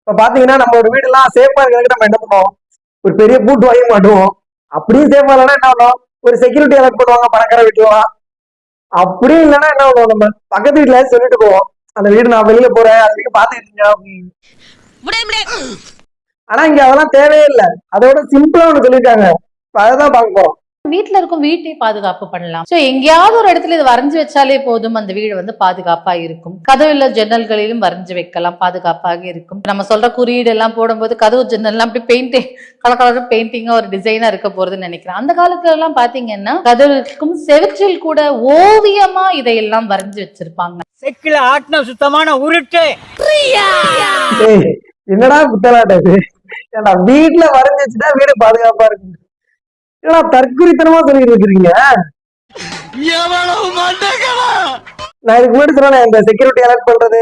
இப்ப பாத்தீங்கன்னா நம்ம ஒரு வீடு எல்லாம் சேஃபா இருக்கிறதுக்கு நம்ம என்ன பண்ணுவோம், ஒரு பெரிய பூட்டு வாங்கி மாட்டுவோம். அப்படியும் சேஃபா இல்லைன்னா என்ன பண்ணுவோம், ஒரு செக்யூரிட்டி அலர்ட் பண்ணுவாங்க பணக்கார வீட்டுலாம். அப்படியும் இல்லைன்னா என்ன பண்ணுவோம், நம்ம பக்கத்து வீட்டுல சொல்லிட்டு போவோம், அந்த வீடு நான் வெளியில போறேன் அது வரைக்கும் பாத்துக்கிட்டீங்க அப்படின்னு. ஆனா இங்க அதெல்லாம் தேவையே இல்லை. அதோட சிம்பிளா ஒண்ணு சொல்லியிருக்காங்க. இப்ப அதைதான் பார்க்க போறோம். வீட்டுல இருக்கும் வீட்டை பாதுகாப்பு பண்ணலாம். சோ எங்கேயாவது ஒரு இடத்துல இது வரைஞ்சு வச்சாலே போதும், அந்த வீடு வந்து பாதுகாப்பா இருக்கும். கதவுல ஜன்னல்களிலும் வரைஞ்சு வைக்கலாம், பாதுகாப்பாக இருக்கும். நம்ம சொல்ற குறியீடு எல்லாம் போடும்போது கதவு ஜன்னல் எல்லாம் அப்படி பெயிண்டிங் கலர் கலர் பெயிண்டிங்கா ஒரு டிசைனா இருக்க போறதுன்னு நினைக்கிறேன். அந்த காலத்துல எல்லாம் பாத்தீங்கன்னா கதவுக்கும் செவற்றில் கூட ஓவியமா இதையெல்லாம் வரைஞ்சு வச்சிருப்பாங்க. செக்கில ஆட்டின சுத்தமான உருட்டு. என்னடா புத்தலாட்ட இது? ஏன்னா வீட்டுல வரைஞ்சு வச்சுட்டா வீடு பாதுகாப்பா இருக்கு. ஏன்னா தற்குறித்தனமா சொல்லிட்டு இருக்கிறீங்க. நான் இதுக்கு முன்னாடி சொன்னேன், இந்த செக்யூரிட்டி அலர்ட் பண்றது